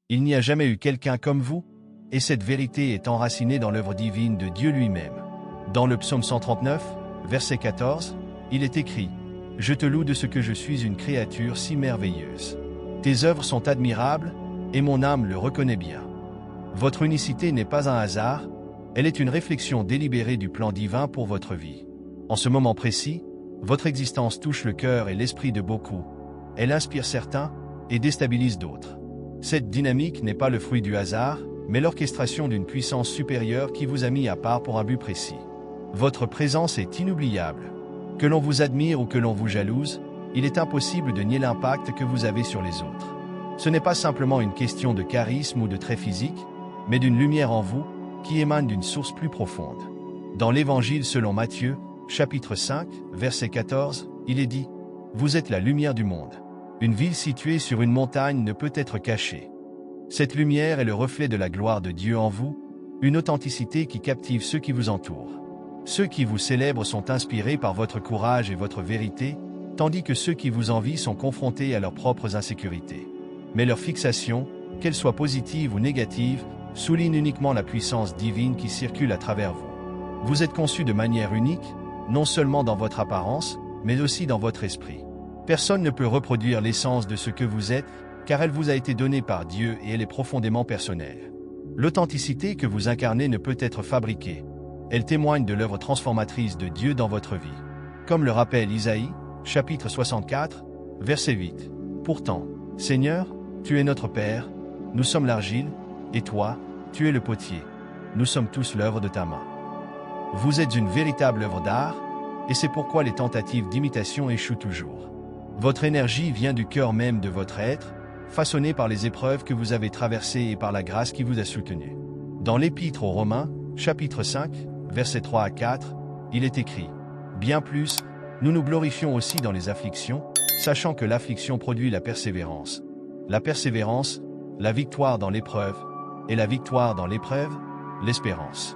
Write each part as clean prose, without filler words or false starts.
Il n'y a jamais eu quelqu'un comme vous, et cette vérité est enracinée dans l'œuvre divine de Dieu lui-même. Dans le psaume 139, verset 14, il est écrit « Je te loue de ce que je suis une créature si merveilleuse. Tes œuvres sont admirables, et mon âme le reconnaît bien. » Votre unicité n'est pas un hasard, elle est une réflexion délibérée du plan divin pour votre vie. En ce moment précis, votre existence touche le cœur et l'esprit de beaucoup. Elle inspire certains et déstabilise d'autres. Cette dynamique n'est pas le fruit du hasard, mais l'orchestration d'une puissance supérieure qui vous a mis à part pour un but précis. Votre présence est inoubliable. Que l'on vous admire ou que l'on vous jalouse, il est impossible de nier l'impact que vous avez sur les autres. Ce n'est pas simplement une question de charisme ou de traits physiques, mais d'une lumière en vous qui émane d'une source plus profonde. Dans l'Évangile selon Matthieu, chapitre 5, verset 14, il est dit « Vous êtes la lumière du monde. Une ville située sur une montagne ne peut être cachée. » Cette lumière est le reflet de la gloire de Dieu en vous, une authenticité qui captive ceux qui vous entourent. Ceux qui vous célèbrent sont inspirés par votre courage et votre vérité, tandis que ceux qui vous envient sont confrontés à leurs propres insécurités. Mais leur fixation, qu'elle soit positive ou négative, souligne uniquement la puissance divine qui circule à travers vous. Vous êtes conçu de manière unique, non seulement dans votre apparence, mais aussi dans votre esprit. Personne ne peut reproduire l'essence de ce que vous êtes, car elle vous a été donnée par Dieu et elle est profondément personnelle. L'authenticité que vous incarnez ne peut être fabriquée. Elle témoigne de l'œuvre transformatrice de Dieu dans votre vie. Comme le rappelle Isaïe, chapitre 64, verset 8. « Pourtant, Seigneur, tu es notre Père, nous sommes l'argile, et toi, tu es le potier. Nous sommes tous l'œuvre de ta main. » Vous êtes une véritable œuvre d'art, et c'est pourquoi les tentatives d'imitation échouent toujours. Votre énergie vient du cœur même de votre être, façonné par les épreuves que vous avez traversées et par la grâce qui vous a soutenu. Dans l'Épître aux Romains, chapitre 5, versets 3 à 4, il est écrit « Bien plus, nous nous glorifions aussi dans les afflictions, sachant que l'affliction produit la persévérance. La persévérance, la victoire dans l'épreuve, et la victoire dans l'épreuve, l'espérance. »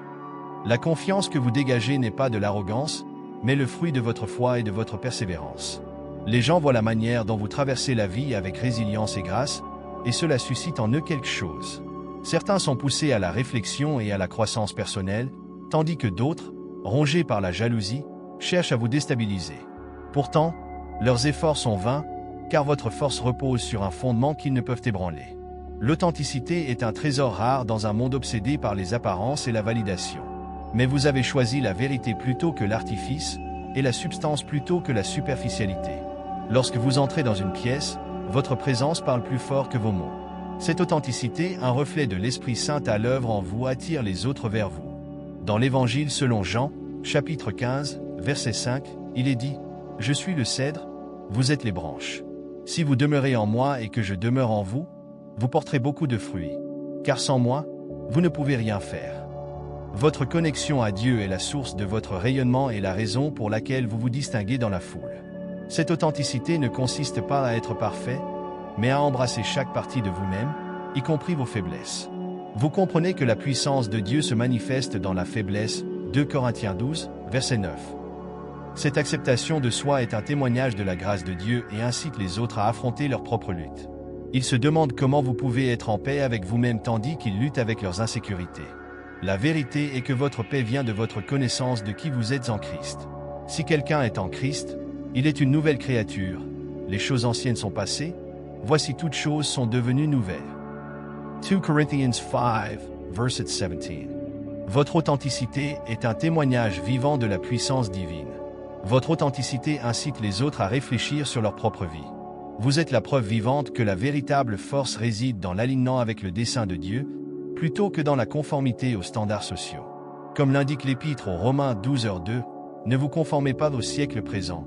La confiance que vous dégagez n'est pas de l'arrogance, mais le fruit de votre foi et de votre persévérance. Les gens voient la manière dont vous traversez la vie avec résilience et grâce, et cela suscite en eux quelque chose. Certains sont poussés à la réflexion et à la croissance personnelle, tandis que d'autres, rongés par la jalousie, cherchent à vous déstabiliser. Pourtant, leurs efforts sont vains, car votre force repose sur un fondement qu'ils ne peuvent ébranler. L'authenticité est un trésor rare dans un monde obsédé par les apparences et la validation. Mais vous avez choisi la vérité plutôt que l'artifice, et la substance plutôt que la superficialité. Lorsque vous entrez dans une pièce, votre présence parle plus fort que vos mots. Cette authenticité, un reflet de l'Esprit Saint à l'œuvre en vous, attire les autres vers vous. Dans l'Évangile selon Jean, chapitre 15, verset 5, il est dit « Je suis le cèdre, vous êtes les branches. Si vous demeurez en moi et que je demeure en vous, vous porterez beaucoup de fruits. Car sans moi, vous ne pouvez rien faire. » Votre connexion à Dieu est la source de votre rayonnement et la raison pour laquelle vous vous distinguez dans la foule. Cette authenticité ne consiste pas à être parfait, mais à embrasser chaque partie de vous-même, y compris vos faiblesses. Vous comprenez que la puissance de Dieu se manifeste dans la faiblesse, 2 Corinthiens 12, verset 9. Cette acceptation de soi est un témoignage de la grâce de Dieu et incite les autres à affronter leur propre lutte. Ils se demandent comment vous pouvez être en paix avec vous-même tandis qu'ils luttent avec leurs insécurités. La vérité est que votre paix vient de votre connaissance de qui vous êtes en Christ. Si quelqu'un est en Christ, il est une nouvelle créature. Les choses anciennes sont passées, voici toutes choses sont devenues nouvelles. 2 Corinthians 5, verset 17. Votre authenticité est un témoignage vivant de la puissance divine. Votre authenticité incite les autres à réfléchir sur leur propre vie. Vous êtes la preuve vivante que la véritable force réside dans l'alignement avec le dessein de Dieu, plutôt que dans la conformité aux standards sociaux. Comme l'indique l'Épître aux Romains 12:2, ne vous conformez pas au siècle présent,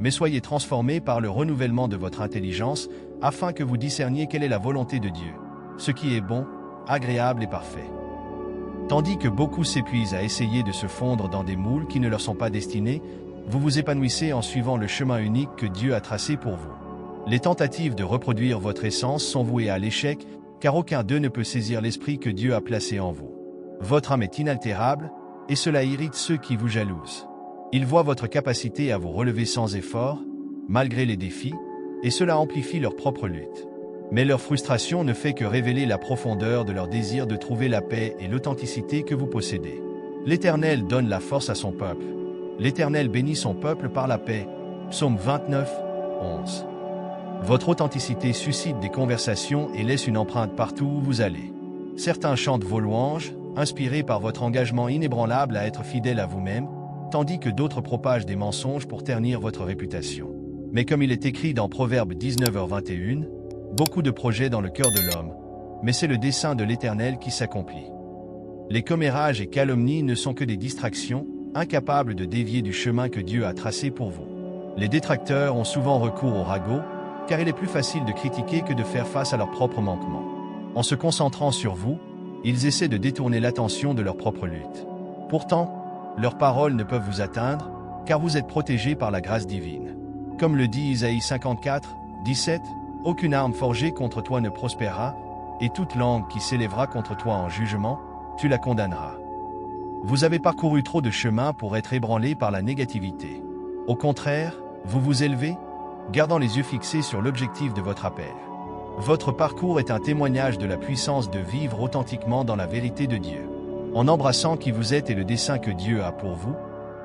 mais soyez transformés par le renouvellement de votre intelligence, afin que vous discerniez quelle est la volonté de Dieu, ce qui est bon, agréable et parfait. Tandis que beaucoup s'épuisent à essayer de se fondre dans des moules qui ne leur sont pas destinés, vous vous épanouissez en suivant le chemin unique que Dieu a tracé pour vous. Les tentatives de reproduire votre essence sont vouées à l'échec, car aucun d'eux ne peut saisir l'esprit que Dieu a placé en vous. Votre âme est inaltérable, et cela irrite ceux qui vous jalousent. Ils voient votre capacité à vous relever sans effort, malgré les défis, et cela amplifie leur propre lutte. Mais leur frustration ne fait que révéler la profondeur de leur désir de trouver la paix et l'authenticité que vous possédez. L'Éternel donne la force à son peuple. L'Éternel bénit son peuple par la paix. Psaume 29, 11. Votre authenticité suscite des conversations et laisse une empreinte partout où vous allez. Certains chantent vos louanges, inspirés par votre engagement inébranlable à être fidèle à vous-même, tandis que d'autres propagent des mensonges pour ternir votre réputation. Mais comme il est écrit dans Proverbe 19h21, beaucoup de projets dans le cœur de l'homme, mais c'est le dessein de l'Éternel qui s'accomplit. Les commérages et calomnies ne sont que des distractions, incapables de dévier du chemin que Dieu a tracé pour vous. Les détracteurs ont souvent recours au ragot, car il est plus facile de critiquer que de faire face à leurs propres manquements. En se concentrant sur vous, ils essaient de détourner l'attention de leur propre lutte. Pourtant, leurs paroles ne peuvent vous atteindre, car vous êtes protégés par la grâce divine. Comme le dit Isaïe 54, 17, « Aucune arme forgée contre toi ne prospérera, et toute langue qui s'élèvera contre toi en jugement, tu la condamneras. » Vous avez parcouru trop de chemin pour être ébranlé par la négativité. Au contraire, vous vous élevez, gardant les yeux fixés sur l'objectif de votre appel. Votre parcours est un témoignage de la puissance de vivre authentiquement dans la vérité de Dieu. En embrassant qui vous êtes et le dessein que Dieu a pour vous,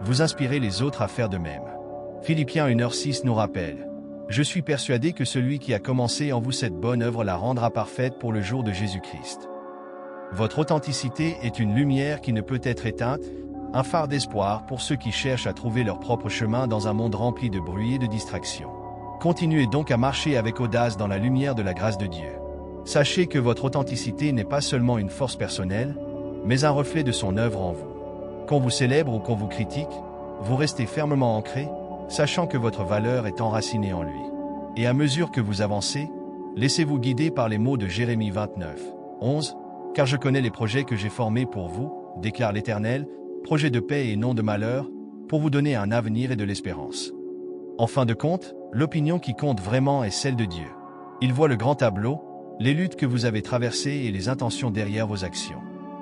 vous inspirez les autres à faire de même. Philippiens 1h6 nous rappelle « Je suis persuadé que celui qui a commencé en vous cette bonne œuvre la rendra parfaite pour le jour de Jésus-Christ. » Votre authenticité est une lumière qui ne peut être éteinte, un phare d'espoir pour ceux qui cherchent à trouver leur propre chemin dans un monde rempli de bruit et de distractions. Continuez donc à marcher avec audace dans la lumière de la grâce de Dieu. Sachez que votre authenticité n'est pas seulement une force personnelle, mais un reflet de son œuvre en vous. Qu'on vous célèbre ou qu'on vous critique, vous restez fermement ancré, sachant que votre valeur est enracinée en lui. Et à mesure que vous avancez, laissez-vous guider par les mots de Jérémie 29, 11, « Car je connais les projets que j'ai formés pour vous, déclare l'Éternel, projets de paix et non de malheur, pour vous donner un avenir et de l'espérance. » En fin de compte, l'opinion qui compte vraiment est celle de Dieu. Il voit le grand tableau, les luttes que vous avez traversées et les intentions derrière vos actions.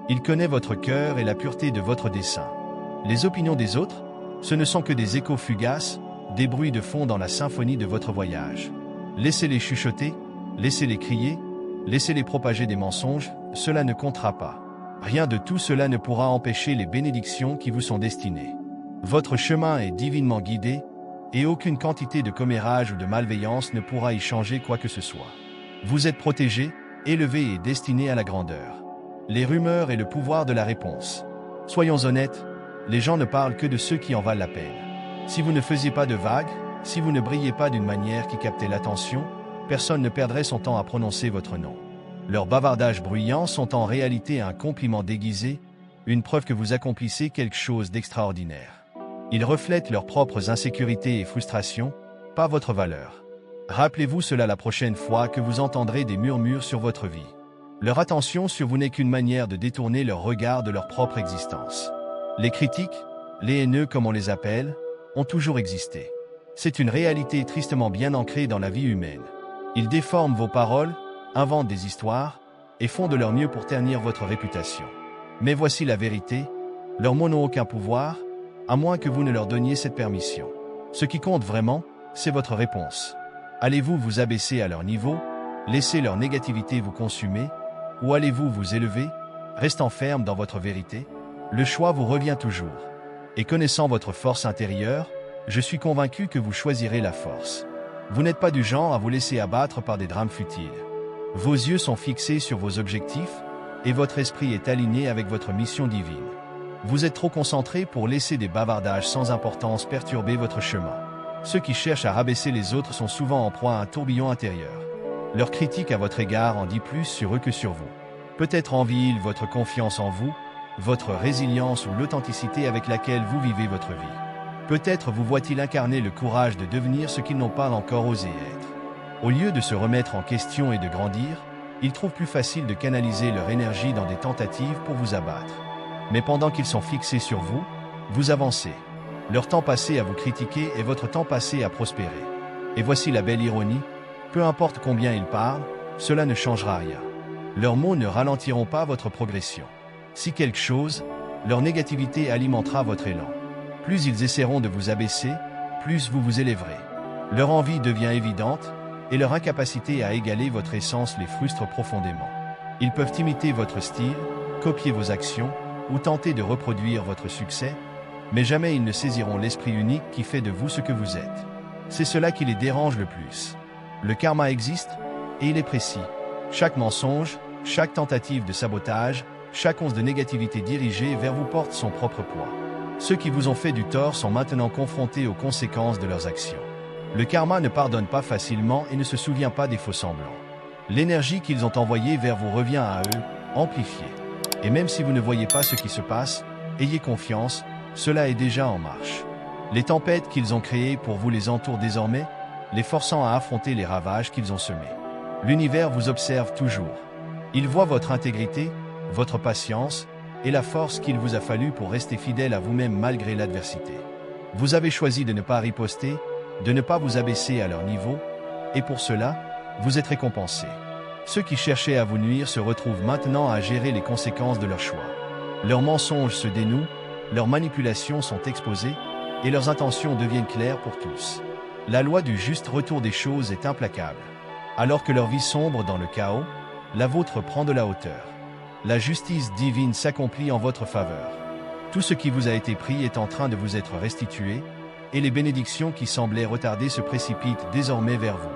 Il connaît votre cœur et la pureté de votre dessein. Les opinions des autres, ce ne sont que des échos fugaces, des bruits de fond dans la symphonie de votre voyage. Laissez-les chuchoter, laissez-les crier, laissez-les propager des mensonges, cela ne comptera pas. Rien de tout cela ne pourra empêcher les bénédictions qui vous sont destinées. Votre chemin est divinement guidé, et aucune quantité de commérage ou de malveillance ne pourra y changer quoi que ce soit. Vous êtes protégé, élevé et destiné à la grandeur. Les rumeurs et le pouvoir de la réponse. Soyons honnêtes, les gens ne parlent que de ceux qui en valent la peine. Si vous ne faisiez pas de vagues, si vous ne brillez pas d'une manière qui captait l'attention, personne ne perdrait son temps à prononcer votre nom. Leurs bavardages bruyants sont en réalité un compliment déguisé, une preuve que vous accomplissez quelque chose d'extraordinaire. Ils reflètent leurs propres insécurités et frustrations, pas votre valeur. Rappelez-vous cela la prochaine fois que vous entendrez des murmures sur votre vie. Leur attention sur vous n'est qu'une manière de détourner leur regard de leur propre existence. Les critiques, les haineux comme on les appelle, ont toujours existé. C'est une réalité tristement bien ancrée dans la vie humaine. Ils déforment vos paroles, inventent des histoires, et font de leur mieux pour ternir votre réputation. Mais voici la vérité, leurs mots n'ont aucun pouvoir, à moins que vous ne leur donniez cette permission. Ce qui compte vraiment, c'est votre réponse. Allez-vous vous abaisser à leur niveau, laisser leur négativité vous consumer, ou allez-vous vous élever, restant ferme dans votre vérité? Le choix vous revient toujours. Et connaissant votre force intérieure, je suis convaincu que vous choisirez la force. Vous n'êtes pas du genre à vous laisser abattre par des drames futiles. Vos yeux sont fixés sur vos objectifs, et votre esprit est aligné avec votre mission divine. Vous êtes trop concentré pour laisser des bavardages sans importance perturber votre chemin. Ceux qui cherchent à rabaisser les autres sont souvent en proie à un tourbillon intérieur. Leur critique à votre égard en dit plus sur eux que sur vous. Peut-être envient-ils votre confiance en vous, votre résilience ou l'authenticité avec laquelle vous vivez votre vie. Peut-être vous voient-ils incarner le courage de devenir ce qu'ils n'ont pas encore osé être. Au lieu de se remettre en question et de grandir, ils trouvent plus facile de canaliser leur énergie dans des tentatives pour vous abattre. Mais pendant qu'ils sont fixés sur vous, vous avancez. Leur temps passé à vous critiquer est votre temps passé à prospérer. Et voici la belle ironie, peu importe combien ils parlent, cela ne changera rien. Leurs mots ne ralentiront pas votre progression. Si quelque chose, leur négativité alimentera votre élan. Plus ils essaieront de vous abaisser, plus vous vous élèverez. Leur envie devient évidente, et leur incapacité à égaler votre essence les frustre profondément. Ils peuvent imiter votre style, copier vos actions, ou tenter de reproduire votre succès, mais jamais ils ne saisiront l'esprit unique qui fait de vous ce que vous êtes. C'est cela qui les dérange le plus. Le karma existe, et il est précis. Chaque mensonge, chaque tentative de sabotage, chaque once de négativité dirigée vers vous porte son propre poids. Ceux qui vous ont fait du tort sont maintenant confrontés aux conséquences de leurs actions. Le karma ne pardonne pas facilement et ne se souvient pas des faux-semblants. L'énergie qu'ils ont envoyée vers vous revient à eux, amplifiée. Et même si vous ne voyez pas ce qui se passe, ayez confiance, cela est déjà en marche. Les tempêtes qu'ils ont créées pour vous les entourent désormais, les forçant à affronter les ravages qu'ils ont semés. L'univers vous observe toujours. Il voit votre intégrité, votre patience, et la force qu'il vous a fallu pour rester fidèle à vous-même malgré l'adversité. Vous avez choisi de ne pas riposter, de ne pas vous abaisser à leur niveau, et pour cela, vous êtes récompensé. Ceux qui cherchaient à vous nuire se retrouvent maintenant à gérer les conséquences de leurs choix. Leurs mensonges se dénouent, leurs manipulations sont exposées, et leurs intentions deviennent claires pour tous. La loi du juste retour des choses est implacable. Alors que leur vie sombre dans le chaos, la vôtre prend de la hauteur. La justice divine s'accomplit en votre faveur. Tout ce qui vous a été pris est en train de vous être restitué, et les bénédictions qui semblaient retardées se précipitent désormais vers vous.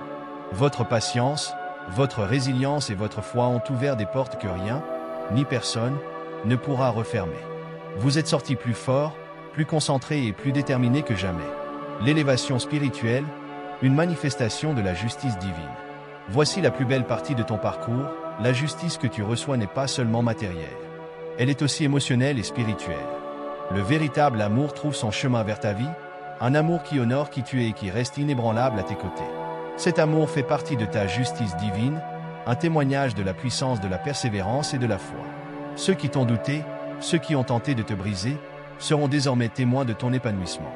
Votre patience, votre résilience et votre foi ont ouvert des portes que rien, ni personne, ne pourra refermer. Vous êtes sortis plus forts, plus concentrés et plus déterminés que jamais. L'élévation spirituelle, une manifestation de la justice divine. Voici la plus belle partie de ton parcours, la justice que tu reçois n'est pas seulement matérielle. Elle est aussi émotionnelle et spirituelle. Le véritable amour trouve son chemin vers ta vie, un amour qui honore qui tu es et qui reste inébranlable à tes côtés. Cet amour fait partie de ta justice divine, un témoignage de la puissance de la persévérance et de la foi. Ceux qui t'ont douté, ceux qui ont tenté de te briser, seront désormais témoins de ton épanouissement.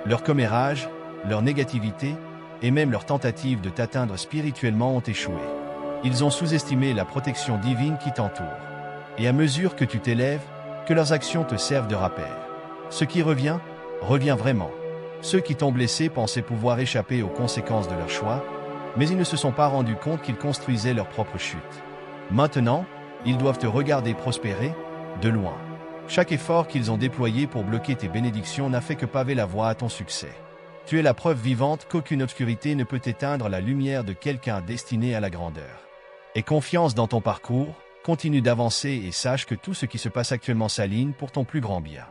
Leur commérage, leur négativité, et même leurs tentatives de t'atteindre spirituellement ont échoué. Ils ont sous-estimé la protection divine qui t'entoure. Et à mesure que tu t'élèves, que leurs actions te servent de rappel. Ce qui revient, revient vraiment. Ceux qui t'ont blessé pensaient pouvoir échapper aux conséquences de leur choix, mais ils ne se sont pas rendus compte qu'ils construisaient leur propre chute. Maintenant, ils doivent te regarder prospérer, de loin. Chaque effort qu'ils ont déployé pour bloquer tes bénédictions n'a fait que paver la voie à ton succès. Tu es la preuve vivante qu'aucune obscurité ne peut éteindre la lumière de quelqu'un destiné à la grandeur. Aie confiance dans ton parcours, continue d'avancer et sache que tout ce qui se passe actuellement s'aligne pour ton plus grand bien.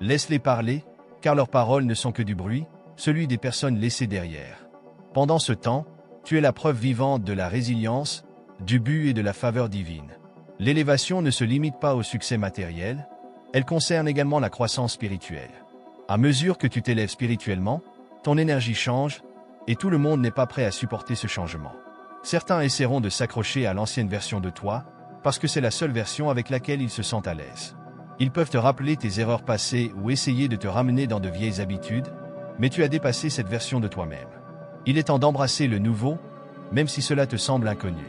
Laisse-les parler, car leurs paroles ne sont que du bruit, celui des personnes laissées derrière. Pendant ce temps, tu es la preuve vivante de la résilience, du but et de la faveur divine. L'élévation ne se limite pas au succès matériel, elle concerne également la croissance spirituelle. À mesure que tu t'élèves spirituellement, ton énergie change, et tout le monde n'est pas prêt à supporter ce changement. Certains essaieront de s'accrocher à l'ancienne version de toi, parce que c'est la seule version avec laquelle ils se sentent à l'aise. Ils peuvent te rappeler tes erreurs passées ou essayer de te ramener dans de vieilles habitudes, mais tu as dépassé cette version de toi-même. Il est temps d'embrasser le nouveau, même si cela te semble inconnu.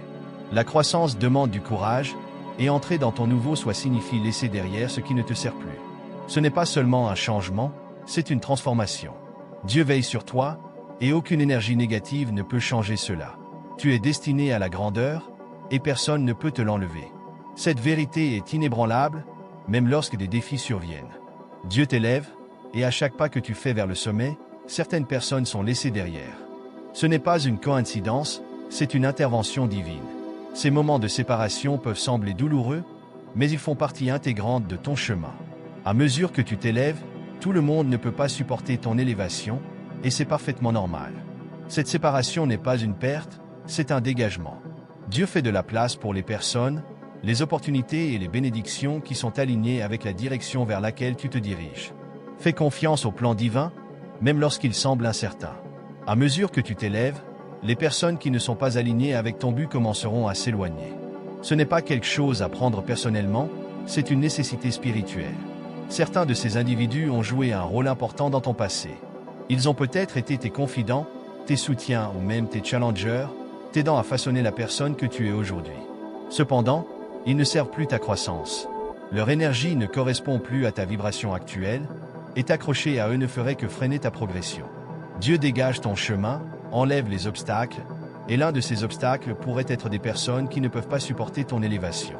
La croissance demande du courage, et entrer dans ton nouveau soi signifie laisser derrière ce qui ne te sert plus. Ce n'est pas seulement un changement, c'est une transformation. Dieu veille sur toi, et aucune énergie négative ne peut changer cela. Tu es destiné à la grandeur, et personne ne peut te l'enlever. Cette vérité est inébranlable, même lorsque des défis surviennent. Dieu t'élève, et à chaque pas que tu fais vers le sommet, certaines personnes sont laissées derrière. Ce n'est pas une coïncidence, c'est une intervention divine. Ces moments de séparation peuvent sembler douloureux, mais ils font partie intégrante de ton chemin. À mesure que tu t'élèves, tout le monde ne peut pas supporter ton élévation, et c'est parfaitement normal. Cette séparation n'est pas une perte, c'est un dégagement. Dieu fait de la place pour les personnes, les opportunités et les bénédictions qui sont alignées avec la direction vers laquelle tu te diriges. Fais confiance au plan divin, même lorsqu'il semble incertain. À mesure que tu t'élèves, les personnes qui ne sont pas alignées avec ton but commenceront à s'éloigner. Ce n'est pas quelque chose à prendre personnellement, c'est une nécessité spirituelle. Certains de ces individus ont joué un rôle important dans ton passé. Ils ont peut-être été tes confidents, tes soutiens ou même tes challengers, t'aidant à façonner la personne que tu es aujourd'hui. Cependant, ils ne servent plus ta croissance. Leur énergie ne correspond plus à ta vibration actuelle, et t'accrocher à eux ne ferait que freiner ta progression. Dieu dégage ton chemin, enlève les obstacles, Et l'un de ces obstacles pourrait être des personnes qui ne peuvent pas supporter ton élévation.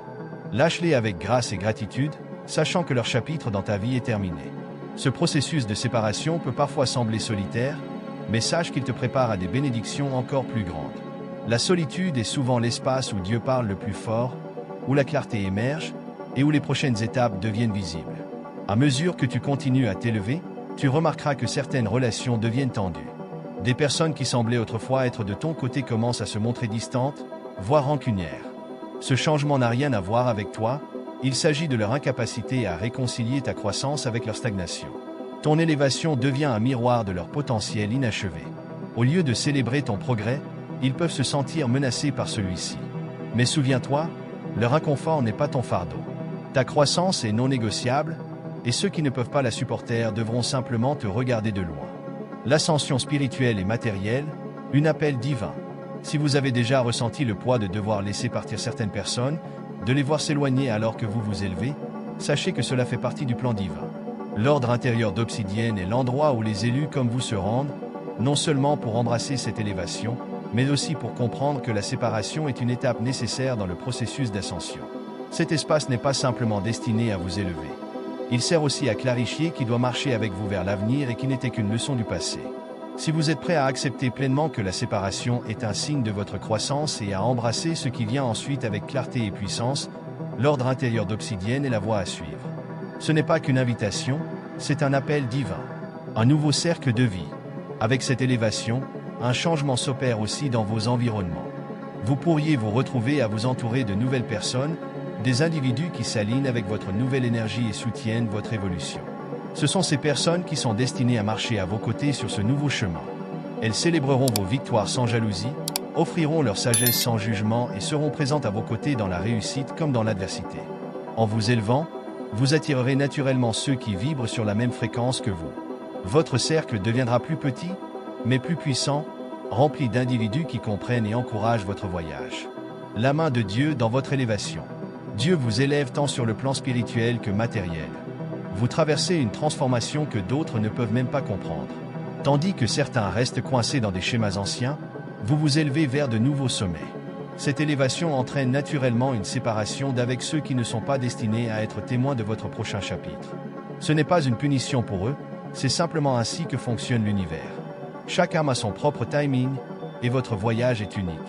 Lâche-les avec grâce et gratitude, sachant que leur chapitre dans ta vie est terminé. Ce processus de séparation peut parfois sembler solitaire, mais sache qu'il te prépare à des bénédictions encore plus grandes. La solitude est souvent l'espace où Dieu parle le plus fort, où la clarté émerge et où les prochaines étapes deviennent visibles. À mesure que tu continues à t'élever, tu remarqueras que certaines relations deviennent tendues. Des personnes qui semblaient autrefois être de ton côté commencent à se montrer distantes, voire rancunières. Ce changement n'a rien à voir avec toi, il s'agit de leur incapacité à réconcilier ta croissance avec leur stagnation. Ton élévation devient un miroir de leur potentiel inachevé. Au lieu de célébrer ton progrès, ils peuvent se sentir menacés par celui-ci. Mais souviens-toi, leur inconfort n'est pas ton fardeau. Ta croissance est non négociable, et ceux qui ne peuvent pas la supporter devront simplement te regarder de loin. L'ascension spirituelle et matérielle, un appel divin. Si vous avez déjà ressenti le poids de devoir laisser partir certaines personnes, de les voir s'éloigner alors que vous vous élevez, sachez que cela fait partie du plan divin. L'ordre intérieur d'Obsidienne est l'endroit où les élus comme vous se rendent, non seulement pour embrasser cette élévation, mais aussi pour comprendre que la séparation est une étape nécessaire dans le processus d'ascension. Cet espace n'est pas simplement destiné à vous élever. Il sert aussi à clarifier qui doit marcher avec vous vers l'avenir et qui n'était qu'une leçon du passé. Si vous êtes prêt à accepter pleinement que la séparation est un signe de votre croissance et à embrasser ce qui vient ensuite avec clarté et puissance, l'ordre intérieur d'Obsidienne est la voie à suivre. Ce n'est pas qu'une invitation, c'est un appel divin. Un nouveau cercle de vie. Avec cette élévation, un changement s'opère aussi dans vos environnements. Vous pourriez vous retrouver à vous entourer de nouvelles personnes, des individus qui s'alignent avec votre nouvelle énergie et soutiennent votre évolution. Ce sont ces personnes qui sont destinées à marcher à vos côtés sur ce nouveau chemin. Elles célébreront vos victoires sans jalousie, offriront leur sagesse sans jugement et seront présentes à vos côtés dans la réussite comme dans l'adversité. En vous élevant, vous attirerez naturellement ceux qui vibrent sur la même fréquence que vous. Votre cercle deviendra plus petit, mais plus puissant, rempli d'individus qui comprennent et encouragent votre voyage. La main de Dieu dans votre élévation. Dieu vous élève tant sur le plan spirituel que matériel. Vous traversez une transformation que d'autres ne peuvent même pas comprendre. Tandis que certains restent coincés dans des schémas anciens, vous vous élevez vers de nouveaux sommets. Cette élévation entraîne naturellement une séparation d'avec ceux qui ne sont pas destinés à être témoins de votre prochain chapitre. Ce n'est pas une punition pour eux, c'est simplement ainsi que fonctionne l'univers. Chaque âme a son propre timing, et votre voyage est unique.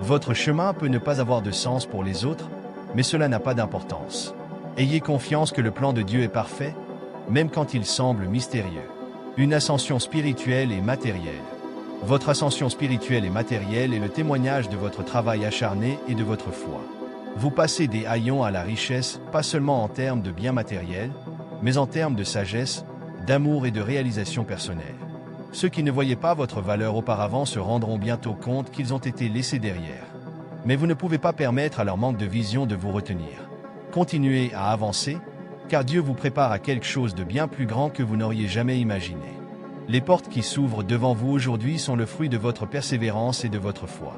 Votre chemin peut ne pas avoir de sens pour les autres, mais cela n'a pas d'importance. Ayez confiance que le plan de Dieu est parfait, même quand il semble mystérieux. Une ascension spirituelle et matérielle. Votre ascension spirituelle et matérielle est le témoignage de votre travail acharné et de votre foi. Vous passez des haillons à la richesse, pas seulement en termes de biens matériels, mais en termes de sagesse, d'amour et de réalisation personnelle. Ceux qui ne voyaient pas votre valeur auparavant se rendront bientôt compte qu'ils ont été laissés derrière. Mais vous ne pouvez pas permettre à leur manque de vision de vous retenir. Continuez à avancer, car Dieu vous prépare à quelque chose de bien plus grand que vous n'auriez jamais imaginé. Les portes qui s'ouvrent devant vous aujourd'hui sont le fruit de votre persévérance et de votre foi.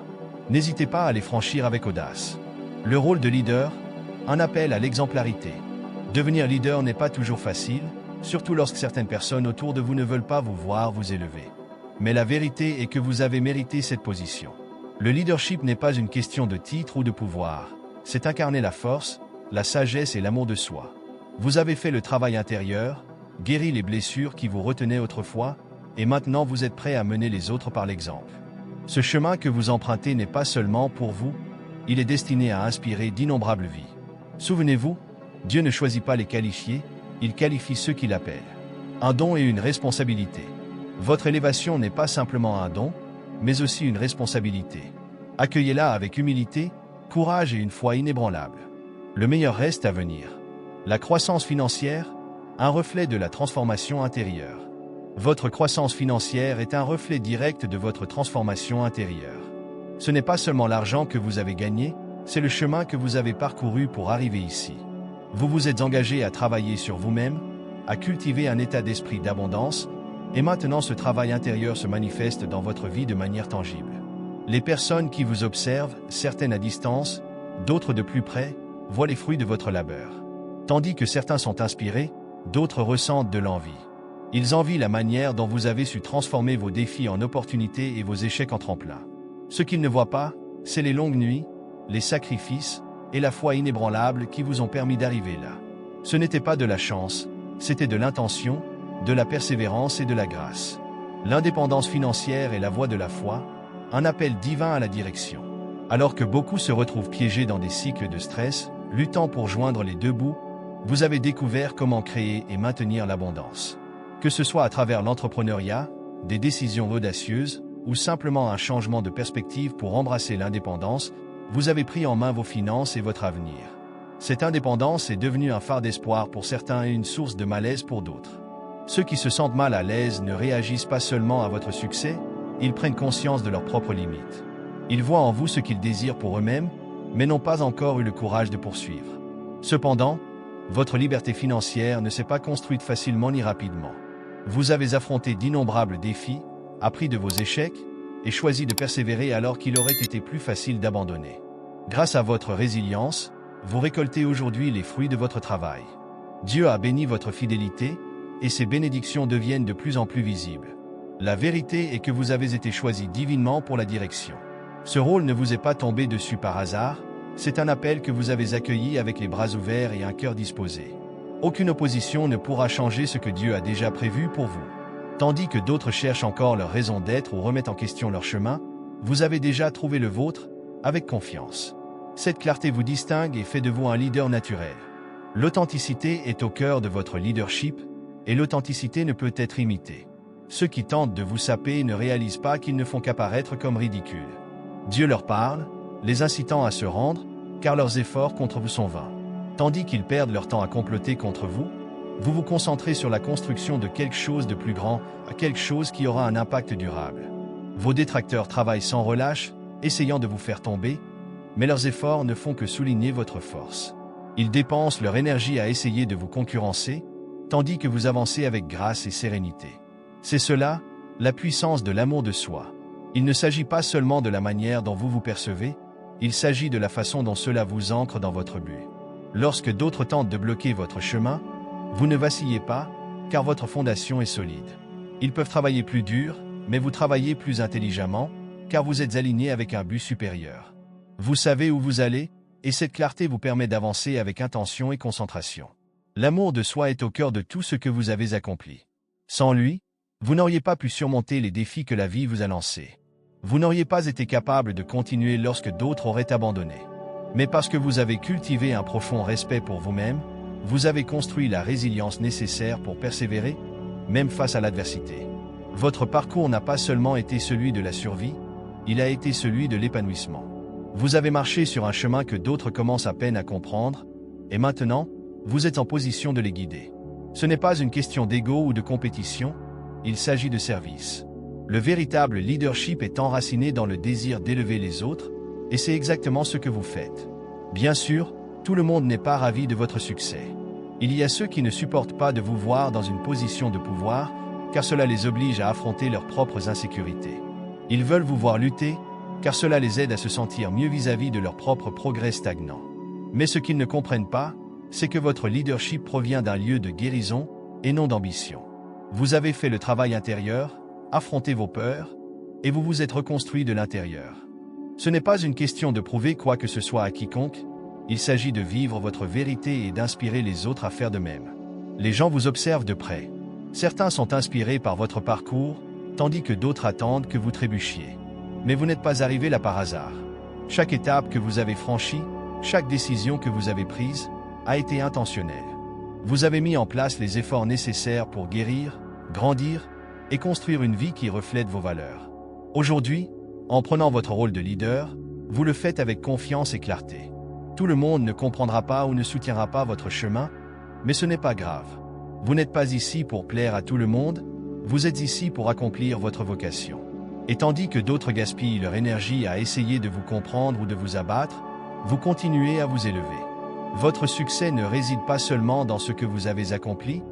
N'hésitez pas à les franchir avec audace. Le rôle de leader, un appel à l'exemplarité. Devenir leader n'est pas toujours facile, surtout lorsque certaines personnes autour de vous ne veulent pas vous voir vous élever. Mais la vérité est que vous avez mérité cette position. Le leadership n'est pas une question de titre ou de pouvoir, c'est incarner la force, la sagesse et l'amour de soi. Vous avez fait le travail intérieur, guéri les blessures qui vous retenaient autrefois, et maintenant vous êtes prêt à mener les autres par l'exemple. Ce chemin que vous empruntez n'est pas seulement pour vous, il est destiné à inspirer d'innombrables vies. Souvenez-vous, Dieu ne choisit pas les qualifiés, il qualifie ceux qui l'appellent. Un don et une responsabilité. Votre élévation n'est pas simplement un don, mais aussi une responsabilité. Accueillez-la avec humilité, courage et une foi inébranlable. Le meilleur reste à venir. La croissance financière, un reflet de la transformation intérieure. Votre croissance financière est un reflet direct de votre transformation intérieure. Ce n'est pas seulement l'argent que vous avez gagné, c'est le chemin que vous avez parcouru pour arriver ici. Vous vous êtes engagé à travailler sur vous-même, à cultiver un état d'esprit d'abondance, et maintenant ce travail intérieur se manifeste dans votre vie de manière tangible. Les personnes qui vous observent, certaines à distance, d'autres de plus près, voient les fruits de votre labeur. Tandis que certains sont inspirés, d'autres ressentent de l'envie. Ils envient la manière dont vous avez su transformer vos défis en opportunités et vos échecs en tremplins. Ce qu'ils ne voient pas, c'est les longues nuits, les sacrifices et la foi inébranlable qui vous ont permis d'arriver là. Ce n'était pas de la chance, c'était de l'intention, de la persévérance et de la grâce. L'indépendance financière est la voie de la foi, un appel divin à la direction. Alors que beaucoup se retrouvent piégés dans des cycles de stress, luttant pour joindre les deux bouts, vous avez découvert comment créer et maintenir l'abondance. Que ce soit à travers l'entrepreneuriat, des décisions audacieuses, ou simplement un changement de perspective pour embrasser l'indépendance, vous avez pris en main vos finances et votre avenir. Cette indépendance est devenue un phare d'espoir pour certains et une source de malaise pour d'autres. Ceux qui se sentent mal à l'aise ne réagissent pas seulement à votre succès, ils prennent conscience de leurs propres limites. Ils voient en vous ce qu'ils désirent pour eux-mêmes, mais n'ont pas encore eu le courage de poursuivre. Cependant, votre liberté financière ne s'est pas construite facilement ni rapidement. Vous avez affronté d'innombrables défis, appris de vos échecs, et choisi de persévérer alors qu'il aurait été plus facile d'abandonner. Grâce à votre résilience, vous récoltez aujourd'hui les fruits de votre travail. Dieu a béni votre fidélité, et ses bénédictions deviennent de plus en plus visibles. La vérité est que vous avez été choisi divinement pour la direction. Ce rôle ne vous est pas tombé dessus par hasard, c'est un appel que vous avez accueilli avec les bras ouverts et un cœur disposé. Aucune opposition ne pourra changer ce que Dieu a déjà prévu pour vous. Tandis que d'autres cherchent encore leur raison d'être ou remettent en question leur chemin, vous avez déjà trouvé le vôtre, avec confiance. Cette clarté vous distingue et fait de vous un leader naturel. L'authenticité est au cœur de votre leadership, et l'authenticité ne peut être imitée. Ceux qui tentent de vous saper ne réalisent pas qu'ils ne font qu'apparaître comme ridicules. Dieu leur parle, les incitant à se rendre, car leurs efforts contre vous sont vains. Tandis qu'ils perdent leur temps à comploter contre vous, vous vous concentrez sur la construction de quelque chose de plus grand, quelque chose qui aura un impact durable. Vos détracteurs travaillent sans relâche, essayant de vous faire tomber, mais leurs efforts ne font que souligner votre force. Ils dépensent leur énergie à essayer de vous concurrencer, tandis que vous avancez avec grâce et sérénité. C'est cela, la puissance de l'amour de soi. Il ne s'agit pas seulement de la manière dont vous vous percevez, il s'agit de la façon dont cela vous ancre dans votre but. Lorsque d'autres tentent de bloquer votre chemin, vous ne vacillez pas, car votre fondation est solide. Ils peuvent travailler plus dur, mais vous travaillez plus intelligemment, car vous êtes aligné avec un but supérieur. Vous savez où vous allez, et cette clarté vous permet d'avancer avec intention et concentration. L'amour de soi est au cœur de tout ce que vous avez accompli. Sans lui, vous n'auriez pas pu surmonter les défis que la vie vous a lancés. Vous n'auriez pas été capable de continuer lorsque d'autres auraient abandonné. Mais parce que vous avez cultivé un profond respect pour vous-même, vous avez construit la résilience nécessaire pour persévérer, même face à l'adversité. Votre parcours n'a pas seulement été celui de la survie, il a été celui de l'épanouissement. Vous avez marché sur un chemin que d'autres commencent à peine à comprendre, et maintenant, vous êtes en position de les guider. Ce n'est pas une question d'ego ou de compétition, il s'agit de service. Le véritable leadership est enraciné dans le désir d'élever les autres, et c'est exactement ce que vous faites. Bien sûr, tout le monde n'est pas ravi de votre succès. Il y a ceux qui ne supportent pas de vous voir dans une position de pouvoir, car cela les oblige à affronter leurs propres insécurités. Ils veulent vous voir lutter, car cela les aide à se sentir mieux vis-à-vis de leur propre progrès stagnant. Mais ce qu'ils ne comprennent pas, c'est que votre leadership provient d'un lieu de guérison et non d'ambition. Vous avez fait le travail intérieur, affronté vos peurs, et vous vous êtes reconstruit de l'intérieur. Ce n'est pas une question de prouver quoi que ce soit à quiconque, il s'agit de vivre votre vérité et d'inspirer les autres à faire de même. Les gens vous observent de près. Certains sont inspirés par votre parcours, tandis que d'autres attendent que vous trébuchiez. Mais vous n'êtes pas arrivé là par hasard. Chaque étape que vous avez franchie, chaque décision que vous avez prise, a été intentionnelle. Vous avez mis en place les efforts nécessaires pour guérir, grandir et construire une vie qui reflète vos valeurs. Aujourd'hui, en prenant votre rôle de leader, vous le faites avec confiance et clarté. Tout le monde ne comprendra pas ou ne soutiendra pas votre chemin, mais ce n'est pas grave. Vous n'êtes pas ici pour plaire à tout le monde, vous êtes ici pour accomplir votre vocation. Et tandis que d'autres gaspillent leur énergie à essayer de vous comprendre ou de vous abattre, vous continuez à vous élever. Votre succès ne réside pas seulement dans ce que vous avez accompli,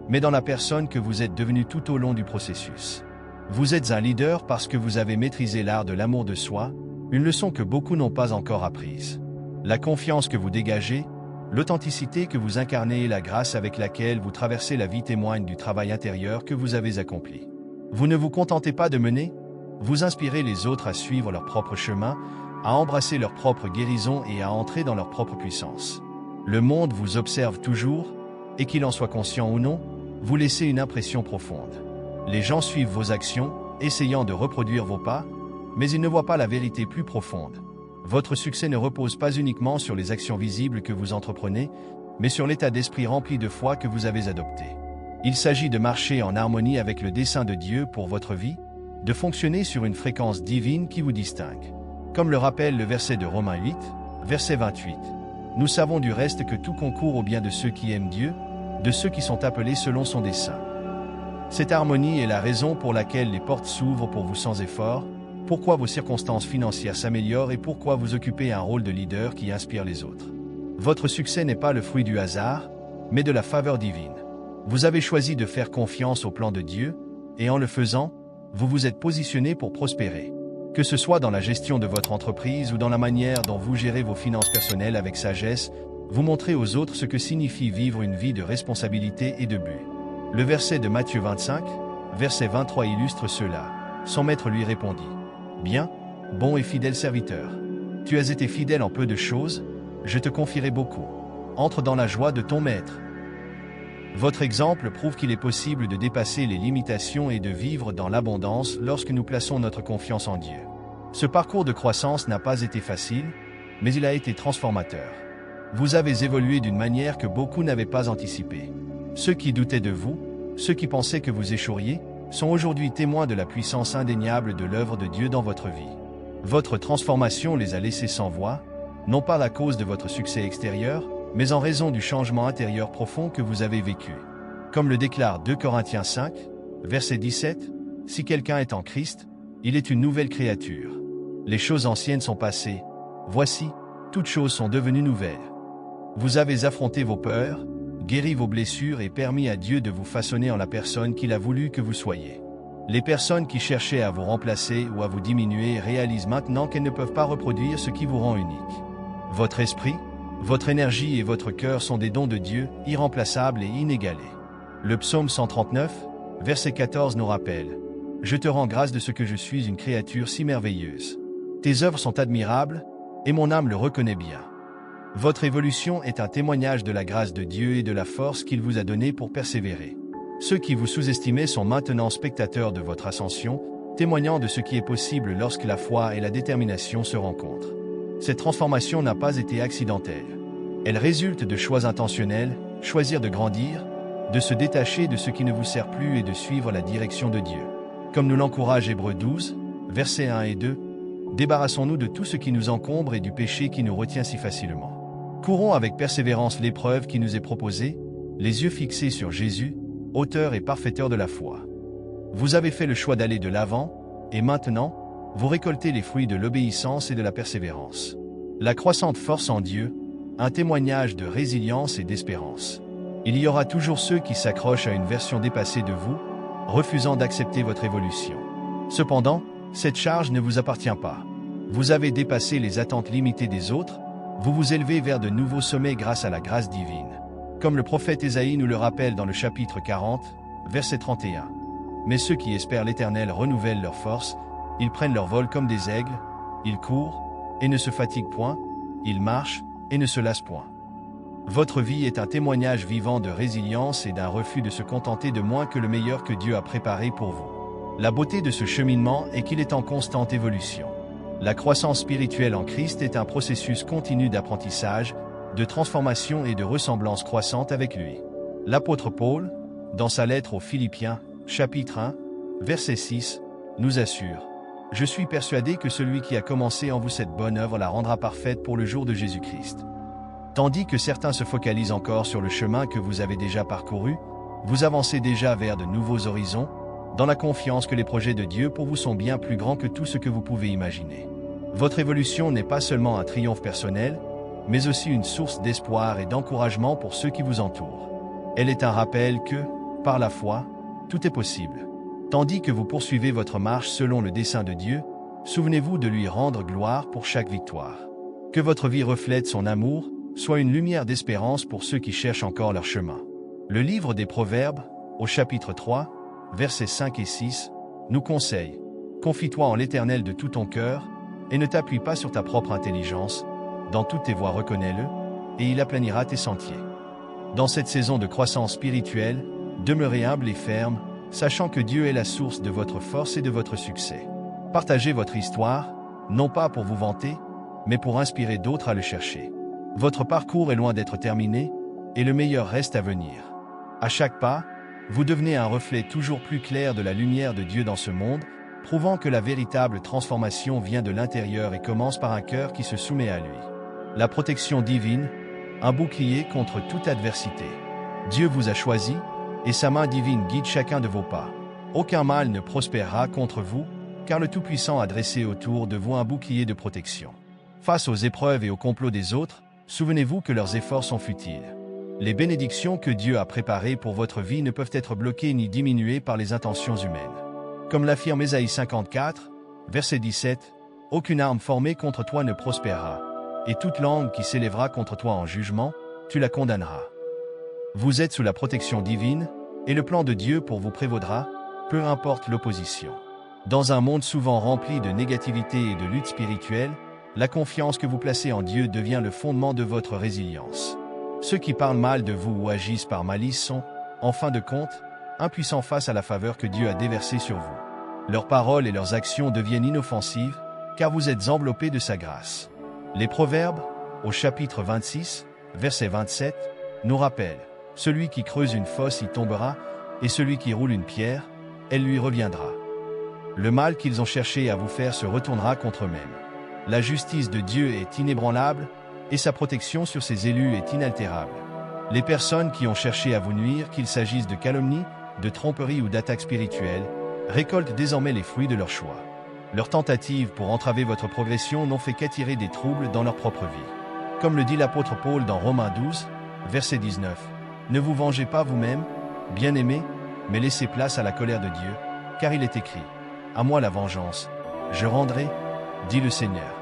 mais dans la personne que vous êtes devenue tout au long du processus. Vous êtes un leader parce que vous avez maîtrisé l'art de l'amour de soi, une leçon que beaucoup n'ont pas encore apprise. La confiance que vous dégagez, l'authenticité que vous incarnez et la grâce avec laquelle vous traversez la vie témoignent du travail intérieur que vous avez accompli. Vous ne vous contentez pas de mener, Vous inspirez les autres à suivre leur propre chemin, à embrasser leur propre guérison et à entrer dans leur propre puissance. Le monde vous observe toujours, et qu'il en soit conscient ou non, vous laissez une impression profonde. Les gens suivent vos actions, essayant de reproduire vos pas, mais ils ne voient pas la vérité plus profonde. Votre succès ne repose pas uniquement sur les actions visibles que vous entreprenez, mais sur l'état d'esprit rempli de foi que vous avez adopté. Il s'agit de marcher en harmonie avec le dessein de Dieu pour votre vie, de fonctionner sur une fréquence divine qui vous distingue. Comme le rappelle le verset de Romains 8, verset 28. Nous savons du reste que tout concourt au bien de ceux qui aiment Dieu, de ceux qui sont appelés selon son dessein. Cette harmonie est la raison pour laquelle les portes s'ouvrent pour vous sans effort, pourquoi vos circonstances financières s'améliorent et pourquoi vous occupez un rôle de leader qui inspire les autres. Votre succès n'est pas le fruit du hasard, mais de la faveur divine. Vous avez choisi de faire confiance au plan de Dieu, et en le faisant, vous vous êtes positionné pour prospérer. Que ce soit dans la gestion de votre entreprise ou dans la manière dont vous gérez vos finances personnelles avec sagesse, vous montrez aux autres ce que signifie vivre une vie de responsabilité et de but. Le verset de Matthieu 25, verset 23 illustre cela. Son maître lui répondit: « Bien, bon et fidèle serviteur. Tu as été fidèle en peu de choses, je te confierai beaucoup. Entre dans la joie de ton maître. » Votre exemple prouve qu'il est possible de dépasser les limitations et de vivre dans l'abondance lorsque nous plaçons notre confiance en Dieu. Ce parcours de croissance n'a pas été facile, mais il a été transformateur. Vous avez évolué d'une manière que beaucoup n'avaient pas anticipée. Ceux qui doutaient de vous, ceux qui pensaient que vous échoueriez, sont aujourd'hui témoins de la puissance indéniable de l'œuvre de Dieu dans votre vie. Votre transformation les a laissés sans voix, non pas à cause de votre succès extérieur, mais en raison du changement intérieur profond que vous avez vécu. Comme le déclare 2 Corinthiens 5, verset 17, « Si quelqu'un est en Christ, il est une nouvelle créature. Les choses anciennes sont passées, voici, toutes choses sont devenues nouvelles. » Vous avez affronté vos peurs, guéri vos blessures et permis à Dieu de vous façonner en la personne qu'il a voulu que vous soyez. Les personnes qui cherchaient à vous remplacer ou à vous diminuer réalisent maintenant qu'elles ne peuvent pas reproduire ce qui vous rend unique. Votre esprit, votre énergie et votre cœur sont des dons de Dieu, irremplaçables et inégalés. Le psaume 139, verset 14 nous rappelle: « Je te rends grâce de ce que je suis une créature si merveilleuse. Tes œuvres sont admirables, et mon âme le reconnaît bien. » Votre évolution est un témoignage de la grâce de Dieu et de la force qu'il vous a donnée pour persévérer. Ceux qui vous sous-estimaient sont maintenant spectateurs de votre ascension, témoignant de ce qui est possible lorsque la foi et la détermination se rencontrent. Cette transformation n'a pas été accidentelle. Elle résulte de choix intentionnels, choisir de grandir, de se détacher de ce qui ne vous sert plus et de suivre la direction de Dieu. Comme nous l'encourage Hébreux 12, versets 1 et 2, débarrassons-nous de tout ce qui nous encombre et du péché qui nous retient si facilement. Courons avec persévérance l'épreuve qui nous est proposée, les yeux fixés sur Jésus, auteur et parfaiteur de la foi. Vous avez fait le choix d'aller de l'avant, et maintenant, vous récoltez les fruits de l'obéissance et de la persévérance. La croissante force en Dieu, un témoignage de résilience et d'espérance. Il y aura toujours ceux qui s'accrochent à une version dépassée de vous, refusant d'accepter votre évolution. Cependant, cette charge ne vous appartient pas. Vous avez dépassé les attentes limitées des autres, vous vous élevez vers de nouveaux sommets grâce à la grâce divine. Comme le prophète Ésaïe nous le rappelle dans le chapitre 40, verset 31. « Mais ceux qui espèrent l'Éternel renouvellent leur force, ils prennent leur vol comme des aigles, ils courent et ne se fatiguent point, ils marchent et ne se lassent point. » Votre vie est un témoignage vivant de résilience et d'un refus de se contenter de moins que le meilleur que Dieu a préparé pour vous. La beauté de ce cheminement est qu'il est en constante évolution. La croissance spirituelle en Christ est un processus continu d'apprentissage, de transformation et de ressemblance croissante avec lui. L'apôtre Paul, dans sa lettre aux Philippiens, chapitre 1, verset 6, nous assure: « Je suis persuadé que celui qui a commencé en vous cette bonne œuvre la rendra parfaite pour le jour de Jésus-Christ. » Tandis que certains se focalisent encore sur le chemin que vous avez déjà parcouru, vous avancez déjà vers de nouveaux horizons, dans la confiance que les projets de Dieu pour vous sont bien plus grands que tout ce que vous pouvez imaginer. Votre évolution n'est pas seulement un triomphe personnel, mais aussi une source d'espoir et d'encouragement pour ceux qui vous entourent. Elle est un rappel que, par la foi, tout est possible. Tandis que vous poursuivez votre marche selon le dessein de Dieu, souvenez-vous de lui rendre gloire pour chaque victoire. Que votre vie reflète son amour, soit une lumière d'espérance pour ceux qui cherchent encore leur chemin. Le livre des Proverbes, au chapitre 3, versets 5 et 6, nous conseille: « Confie-toi en l'Éternel de tout ton cœur, et ne t'appuie pas sur ta propre intelligence. Dans toutes tes voies reconnais-le, et il aplanira tes sentiers. Dans cette saison de croissance spirituelle, demeurez humble et ferme, sachant que Dieu est la source de votre force et de votre succès. Partagez votre histoire, non pas pour vous vanter, mais pour inspirer d'autres à le chercher. Votre parcours est loin d'être terminé, et le meilleur reste à venir. À chaque pas, vous devenez un reflet toujours plus clair de la lumière de Dieu dans ce monde, prouvant que la véritable transformation vient de l'intérieur et commence par un cœur qui se soumet à lui. La protection divine, un bouclier contre toute adversité. Dieu vous a choisi, et sa main divine guide chacun de vos pas. Aucun mal ne prospérera contre vous, car le Tout-Puissant a dressé autour de vous un bouclier de protection. Face aux épreuves et aux complots des autres, souvenez-vous que leurs efforts sont futiles. Les bénédictions que Dieu a préparées pour votre vie ne peuvent être bloquées ni diminuées par les intentions humaines. Comme l'affirme Ésaïe 54, verset 17, « Aucune arme formée contre toi ne prospérera, et toute langue qui s'élèvera contre toi en jugement, tu la condamneras. » Vous êtes sous la protection divine, et le plan de Dieu pour vous prévaudra, peu importe l'opposition. Dans un monde souvent rempli de négativité et de lutte spirituelle, la confiance que vous placez en Dieu devient le fondement de votre résilience. Ceux qui parlent mal de vous ou agissent par malice sont, en fin de compte, impuissants face à la faveur que Dieu a déversée sur vous. Leurs paroles et leurs actions deviennent inoffensives, car vous êtes enveloppés de sa grâce. Les Proverbes, au chapitre 26, verset 27, nous rappellent « Celui qui creuse une fosse y tombera, et celui qui roule une pierre, elle lui reviendra. Le mal qu'ils ont cherché à vous faire se retournera contre eux-mêmes. La justice de Dieu est inébranlable, et sa protection sur ses élus est inaltérable. Les personnes qui ont cherché à vous nuire, qu'il s'agisse de calomnie, de tromperie ou d'attaques spirituelles, récoltent désormais les fruits de leur choix. Leurs tentatives pour entraver votre progression n'ont fait qu'attirer des troubles dans leur propre vie. Comme le dit l'apôtre Paul dans Romains 12, verset 19, « Ne vous vengez pas vous-même, bien-aimés, mais laissez place à la colère de Dieu, car il est écrit, « À moi la vengeance, je rendrai, dit le Seigneur. »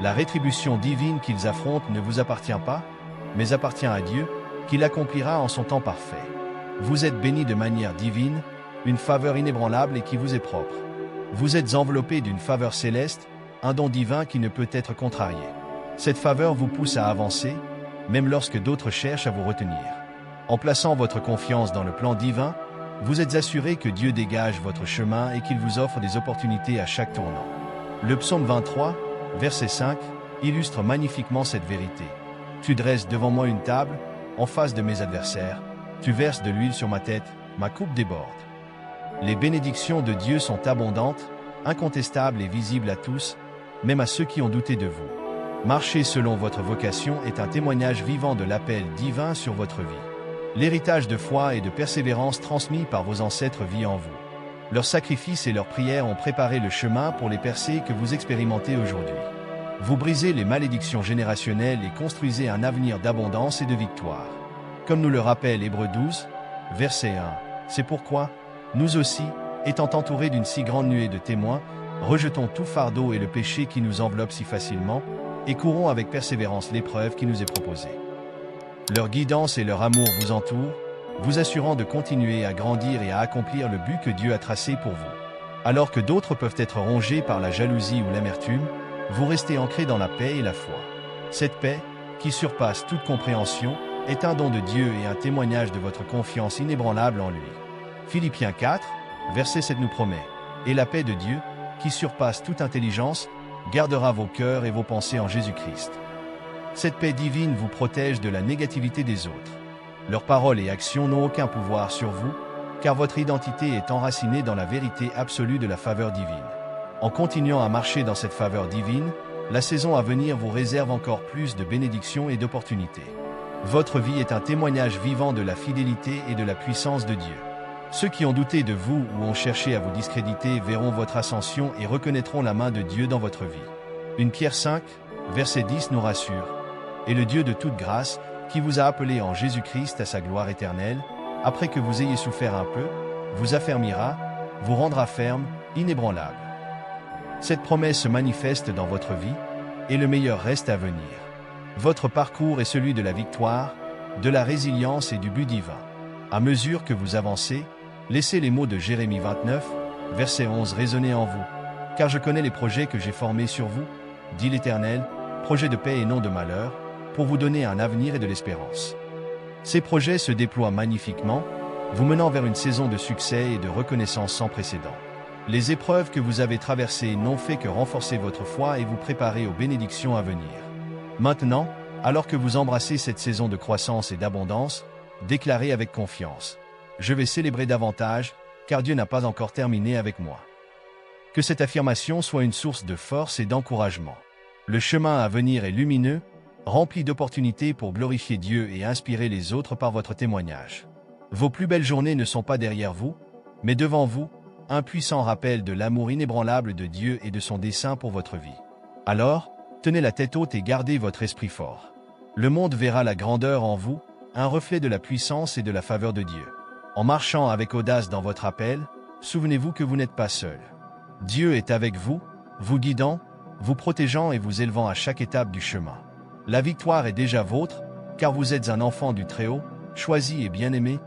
La rétribution divine qu'ils affrontent ne vous appartient pas, mais appartient à Dieu, qui l'accomplira en son temps parfait. Vous êtes bénis de manière divine, une faveur inébranlable et qui vous est propre. Vous êtes enveloppés d'une faveur céleste, un don divin qui ne peut être contrarié. Cette faveur vous pousse à avancer, même lorsque d'autres cherchent à vous retenir. En plaçant votre confiance dans le plan divin, vous êtes assurés que Dieu dégage votre chemin et qu'il vous offre des opportunités à chaque tournant. Le psaume 23, verset 5, illustre magnifiquement cette vérité. « Tu dresses devant moi une table, en face de mes adversaires. Tu verses de l'huile sur ma tête, ma coupe déborde. » Les bénédictions de Dieu sont abondantes, incontestables et visibles à tous, même à ceux qui ont douté de vous. Marcher selon votre vocation est un témoignage vivant de l'appel divin sur votre vie. L'héritage de foi et de persévérance transmis par vos ancêtres vit en vous. Leurs sacrifices et leurs prières ont préparé le chemin pour les percées que vous expérimentez aujourd'hui. Vous brisez les malédictions générationnelles et construisez un avenir d'abondance et de victoire. Comme nous le rappelle Hébreux 12, verset 1, « C'est pourquoi, nous aussi, étant entourés d'une si grande nuée de témoins, rejetons tout fardeau et le péché qui nous enveloppe si facilement, et courons avec persévérance l'épreuve qui nous est proposée. » Leur guidance et leur amour vous entourent, vous assurant de continuer à grandir et à accomplir le but que Dieu a tracé pour vous. Alors que d'autres peuvent être rongés par la jalousie ou l'amertume, vous restez ancrés dans la paix et la foi. Cette paix, qui surpasse toute compréhension, est un don de Dieu et un témoignage de votre confiance inébranlable en lui. Philippiens 4, verset 7 nous promet « Et la paix de Dieu, qui surpasse toute intelligence, gardera vos cœurs et vos pensées en Jésus-Christ. » Cette paix divine vous protège de la négativité des autres. Leurs paroles et actions n'ont aucun pouvoir sur vous, car votre identité est enracinée dans la vérité absolue de la faveur divine. En continuant à marcher dans cette faveur divine, la saison à venir vous réserve encore plus de bénédictions et d'opportunités. Votre vie est un témoignage vivant de la fidélité et de la puissance de Dieu. Ceux qui ont douté de vous ou ont cherché à vous discréditer verront votre ascension et reconnaîtront la main de Dieu dans votre vie. 1 Pierre 5, verset 10 nous rassure. « Et le Dieu de toute grâce, qui vous a appelé en Jésus-Christ à sa gloire éternelle, après que vous ayez souffert un peu, vous affermira, vous rendra ferme, inébranlable. » Cette promesse se manifeste dans votre vie, et le meilleur reste à venir. Votre parcours est celui de la victoire, de la résilience et du but divin. À mesure que vous avancez, laissez les mots de Jérémie 29, verset 11 résonner en vous. car je connais les projets que j'ai formés sur vous, dit l'Éternel, projets de paix et non de malheur, pour vous donner un avenir et de l'espérance. Ces projets se déploient magnifiquement, vous menant vers une saison de succès et de reconnaissance sans précédent. Les épreuves que vous avez traversées n'ont fait que renforcer votre foi et vous préparer aux bénédictions à venir. Maintenant, alors que vous embrassez cette saison de croissance et d'abondance, déclarez avec confiance: je vais célébrer davantage, car Dieu n'a pas encore terminé avec moi. Que cette affirmation soit une source de force et d'encouragement. Le chemin à venir est lumineux, rempli d'opportunités pour glorifier Dieu et inspirer les autres par votre témoignage. Vos plus belles journées ne sont pas derrière vous, mais devant vous, un puissant rappel de l'amour inébranlable de Dieu et de son dessein pour votre vie. Alors, tenez la tête haute et gardez votre esprit fort. Le monde verra la grandeur en vous, un reflet de la puissance et de la faveur de Dieu. En marchant avec audace dans votre appel, souvenez-vous que vous n'êtes pas seul. Dieu est avec vous, vous guidant, vous protégeant et vous élevant à chaque étape du chemin. La victoire est déjà vôtre, car vous êtes un enfant du Très-Haut, choisi et bien-aimé,